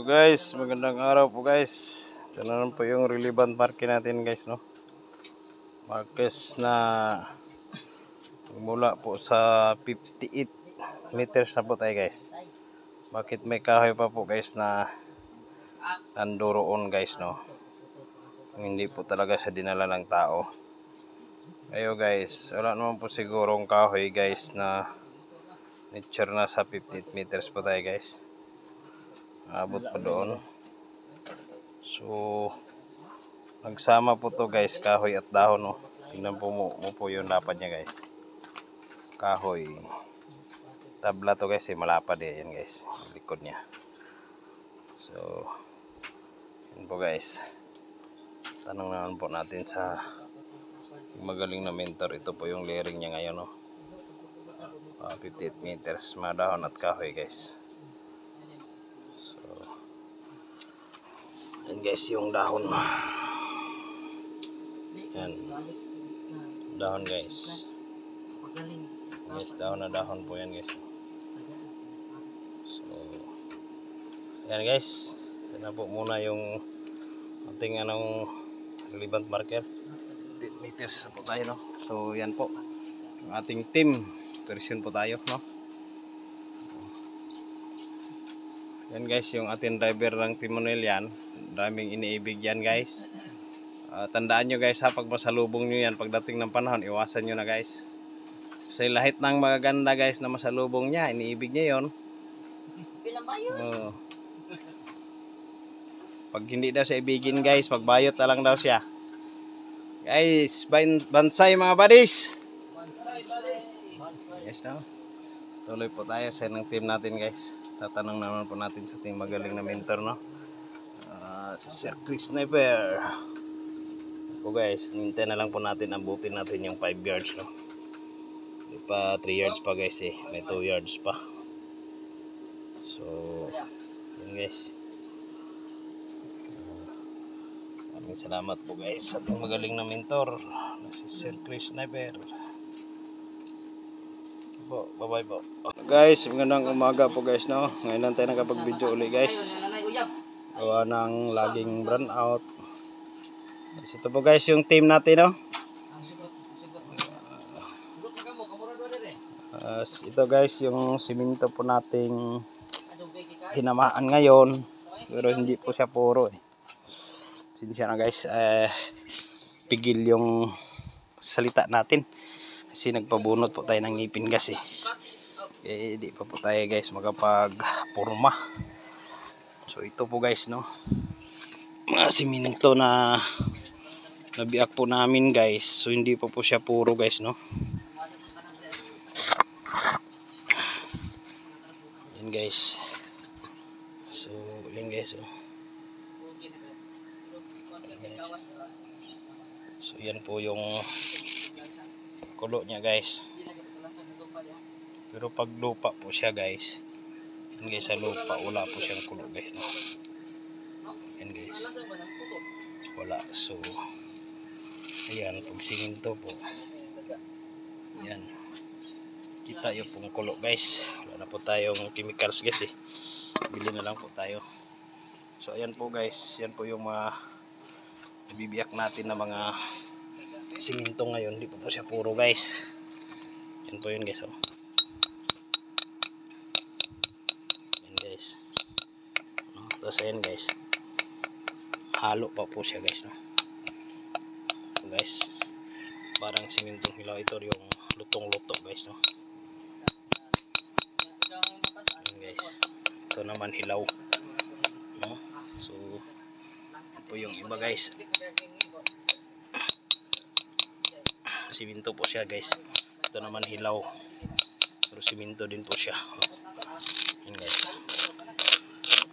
So guys, magandang araw po guys. Ito na naman po yung relevant market natin guys, no. Markets na mula po sa 58 meters na po tayo guys. Bakit may kahoy pa po guys na nandoroon guys, no. Hindi po talaga sa dinala ng tao. Ayo guys, wala naman po sigurong kahoy guys na nature na sa 58 meters po tayo guys. Abot pa doon. So nagsama po to guys, kahoy at dahon, no. Tingnan po mo po yung lapad niya guys. Kahoy. Tabla to guys, malapad yan guys, yung likod niya. So yun po guys. Tanong naman po natin sa magaling na mentor. Ito po yung layering niya ngayon, no. 58 meters, madahon at kahoy guys. Yan guys yung dahon. Yan. Dahon guys. Guys, dahon na dahon po yan guys. So, yan guys. Ito na po muna yung ating relevant marker. 8 meters po tayo, no. So, yan po. Yung ating team. Version po tayo, no. Yan guys, yung ating driver ng Timonel yan. Daming iniibig yan guys. Tandaan nyo guys ha, pag masalubong nyo yan, pagdating ng panahon, iwasan nyo na guys. Kasi lahat ng magaganda guys na masalubong niya, iniibig niya yon. Pag hindi daw siya ibigin guys, pagbayot na lang daw siya. Guys, bansay mga buddies. Yes daw. Tuloy po tayo sa ng team natin guys. Tatanong naman po natin sa ating magaling na mentor, no. Si Sir Chris Sniper. Po guys, nintay na lang po natin, abutin natin yung 5 yards, no. Di pa 3 yards pa guys eh. May 2 yards pa. So, yun guys. Maraming salamat po guys sa ating magaling na mentor, si Sir Chris Sniper. Po, bye-bye po. Guys, magandang umaga po guys, no. Ngayon lang tayo nakapag-video uli guys. Gawa ng laging burn out. Ito po guys yung team natin, no. Ito guys yung siminto po nating hinamaan ngayon. Pero hindi po siya puro eh. Sinsya na guys, pigil yung salita natin. Kasi nagpabunot po tayo ng ngipin gas eh. Di pa po tayo guys makapag-purma. So ito po guys, no. Mga siminto na nabiak po namin guys. So hindi pa po siya puro guys, no. Yan guys. So yan guys, oh. So yan po yung kulo niya guys. Pero pag lupa po siya guys, yan guys, sa lupa wala po siyang kulo guys, no? Yan guys, wala. So ayan, pag siminto po, yan, kita yung pong kulo guys. Wala na po tayong chemicals guys eh. Bili na lang po tayo. So ayan po guys, yan po yung mga bibiyak natin na mga siminto ngayon. Di po siya puro guys. Yan po yun guys, oh. Yan guys, no? Tapos ayan guys, halo pa po siya guys, no? So guys, parang simintong hilaw. Ito yung lutong-luto guys, no? Yan guys, ito naman hilaw, no? So ito yung iba guys, siminto po siya guys. Ito naman hilaw, pero siminto din po siya. Yan guys,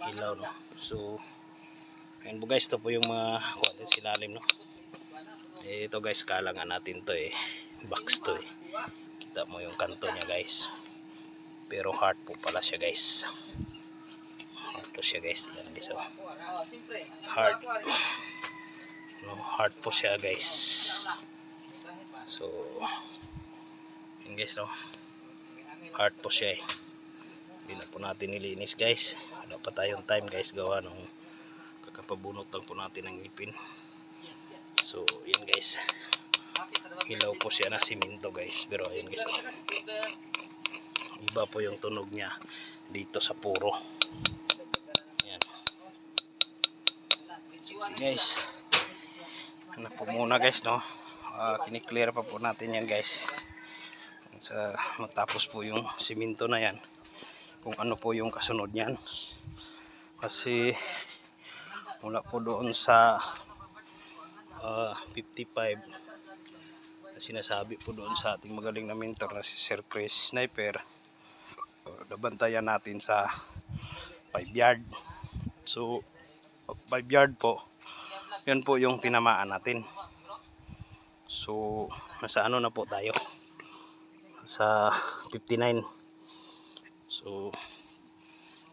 hilaw, no. So ayun po guys, ito po yung mga kuwatin silalim, no. Ito guys, kalangan natin to eh, box to eh. Kita mo yung kanto niya guys, pero hard po pala siya guys. Hard po siya guys. Yan guys, oh. Hard, no, hard po siya guys. So yun guys, no, hard po siya eh. Hindi na po natin nilinis guys. Wala pa tayong time guys gawa nung kakapabunot lang po natin ng ngipin. So yan guys, hilaw po siya na siminto guys, pero ayun guys, iba po yung tunog niya dito sa puro. Yan guys, ano po muna guys, no, kiniklear pa po natin yan guys, sa matapos po yung siminto na yan, kung ano po yung kasunod niyan. Kasi mula po doon sa 55 na sinasabi po doon sa ating magaling na mentor na si Sir Chris Sniper, nabantayan natin sa 5 yard. So 5 yard po, yan po yung tinamaan natin. So nasa ano na po tayo, sa 59. So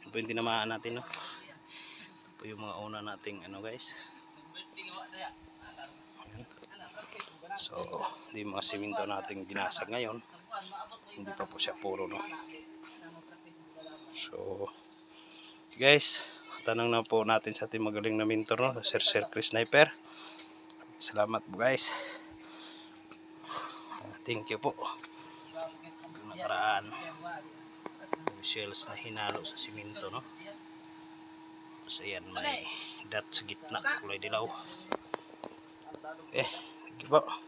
yan po yung tinamaan natin, no? Yan po yung mga una nating ano guys. So di mga siminto nating binasag ngayon, hindi pa po siya puro, no? So guys, tanong na po natin sa ating magaling na mentor, no? Sir Chris Sniper. Salamat po guys. Thank you po. Nakaraan shells na hinalo sa siminto, no? So yan, may dot sa gitna kulay dilaw. Thank you po.